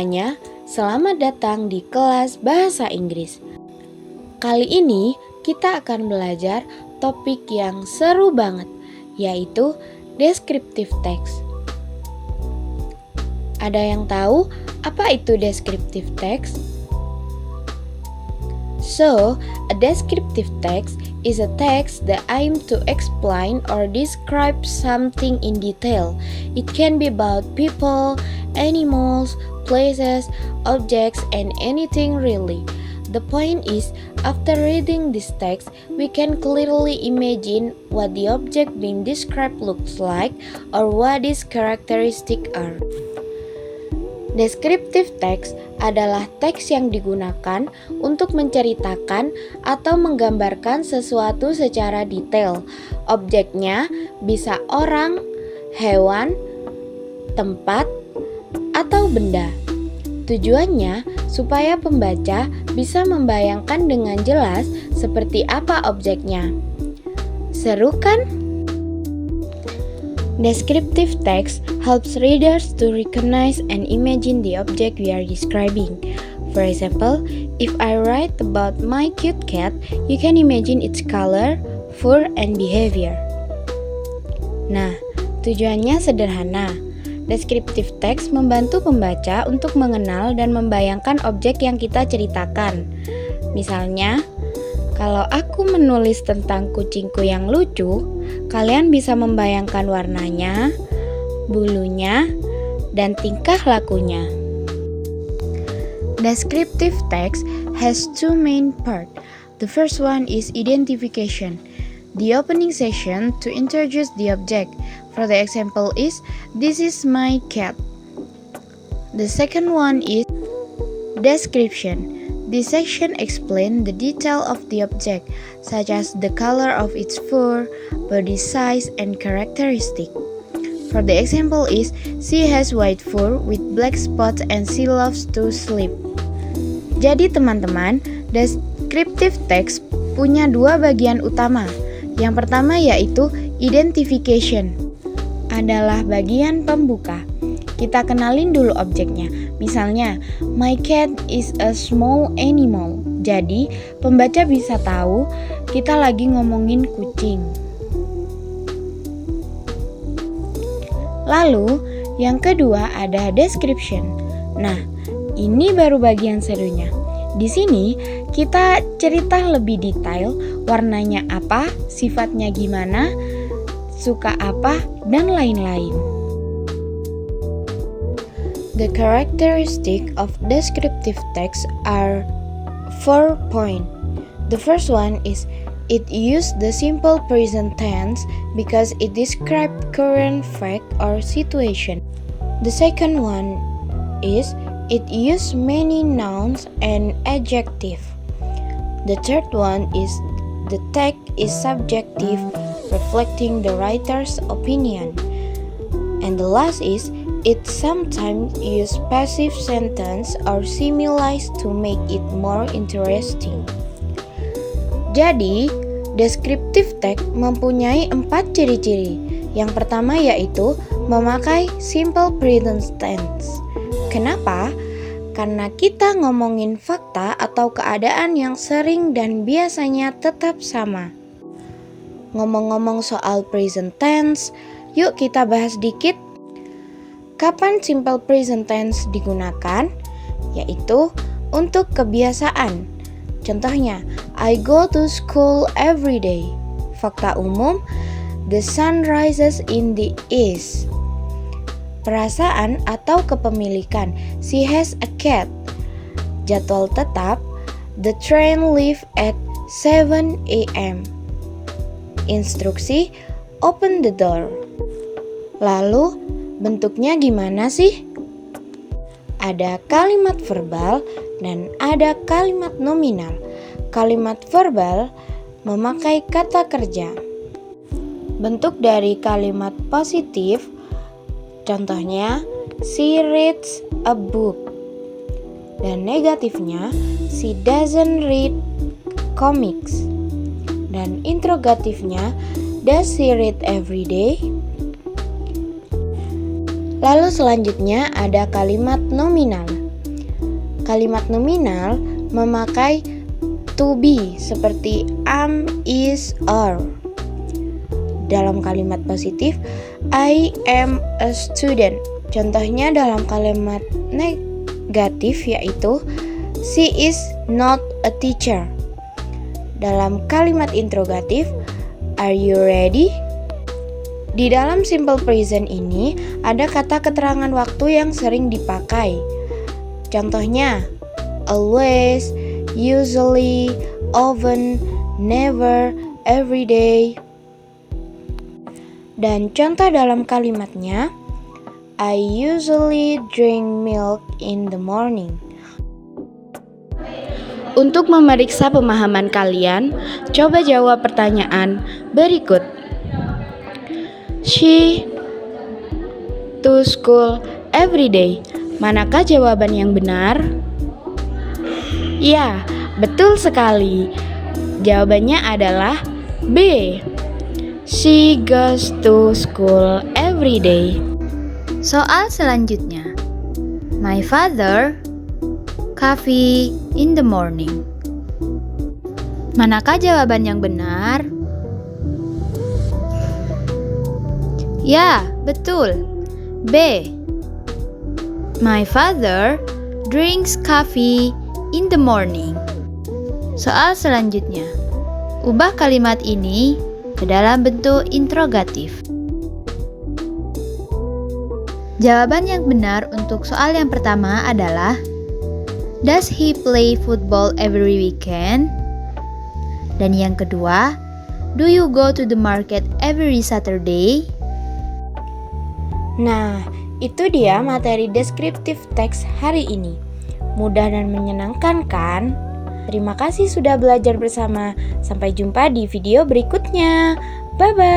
semuanya, selamat datang di kelas Bahasa Inggris. Kali ini kita akan belajar topik yang seru banget, yaitu descriptive text. Ada yang tahu apa itu descriptive text? So, a descriptive text is a text that aims to explain or describe something in detail. It can be about people, animals, places, objects, and anything really. The point is, after reading this text, we can clearly imagine what the object being described looks like or what its characteristics are. Descriptive text adalah teks yang digunakan untuk menceritakan atau menggambarkan sesuatu secara detail. Objeknya bisa orang, hewan, tempat, atau benda. Tujuannya supaya pembaca bisa membayangkan dengan jelas seperti apa objeknya. Seru kan? Descriptive text helps readers to recognize and imagine the object we are describing. For example, if I write about my cute cat, you can imagine its color, fur, and behavior. Nah, tujuannya sederhana. Descriptive text membantu pembaca untuk mengenal dan membayangkan objek yang kita ceritakan. Misalnya, kalau aku menulis tentang kucingku yang lucu, kalian bisa membayangkan warnanya, bulunya, dan tingkah lakunya. Descriptive text has two main parts. The first one is identification. The opening section to introduce the object. For the example is, this is my cat. The second one is description. This section explains the detail of the object, such as the color of its fur, body size, and characteristic. For the example is, she has white fur with black spots and she loves to sleep. Jadi teman-teman, descriptive text punya dua bagian utama. Yang pertama yaitu identification, adalah bagian pembuka. Kita kenalin dulu objeknya. Misalnya, my cat is a small animal. Jadi, pembaca bisa tahu kita lagi ngomongin kucing. Lalu, yang kedua ada description. Nah, ini baru bagian serunya. Di sini, kita cerita lebih detail, warnanya apa, sifatnya gimana, suka apa, dan lain-lain. The characteristic of descriptive text are 4 points. The first one is it uses the simple present tense because it describes current fact or situation. The second one is it uses many nouns and adjectives. The third one is the text is subjective, reflecting the writer's opinion. And the last is it sometimes uses passive sentence or similes to make it more interesting. Jadi, descriptive text mempunyai 4 ciri-ciri. Yang pertama yaitu memakai simple present tense. Kenapa? Karena kita ngomongin fakta atau keadaan yang sering dan biasanya tetap sama. Ngomong-ngomong soal present tense, yuk kita bahas dikit. Kapan simple present tense digunakan? Yaitu untuk kebiasaan. Contohnya, I go to school every day. Fakta umum, the sun rises in the east. Perasaan atau kepemilikan, she has a cat. Jadwal tetap, the train leaves at 7 a.m. Instruksi, open the door. Lalu, bentuknya gimana sih? Ada kalimat verbal dan ada kalimat nominal. Kalimat verbal memakai kata kerja. Bentuk dari kalimat positif, contohnya, she reads a book. Dan negatifnya, she doesn't read comics. Dan interrogatifnya, does she read every day? Lalu selanjutnya ada kalimat nominal. Kalimat nominal memakai to be seperti am, is, are. Dalam kalimat positif, I am a student. Contohnya dalam kalimat negatif yaitu she is not a teacher. Dalam kalimat interrogatif, are you ready? Di dalam simple present ini ada kata keterangan waktu yang sering dipakai. Contohnya, always, usually, often, never, every day. Dan contoh dalam kalimatnya, I usually drink milk in the morning. Untuk memeriksa pemahaman kalian, coba jawab pertanyaan berikut. She to school every day. Manakah jawaban yang benar? Ya, betul sekali. Jawabannya adalah B. She goes to school every day. Soal selanjutnya. My father coffee in the morning. Manakah jawaban yang benar? Ya, betul. B. My father drinks coffee in the morning. Soal selanjutnya. Ubah kalimat ini ke dalam bentuk interrogatif. Jawaban yang benar untuk soal yang pertama adalah does he play football every weekend? Dan yang kedua, do you go to the market every Saturday? Nah, itu dia materi deskriptif teks hari ini. Mudah dan menyenangkan kan? Terima kasih sudah belajar bersama. Sampai jumpa di video berikutnya. Bye-bye.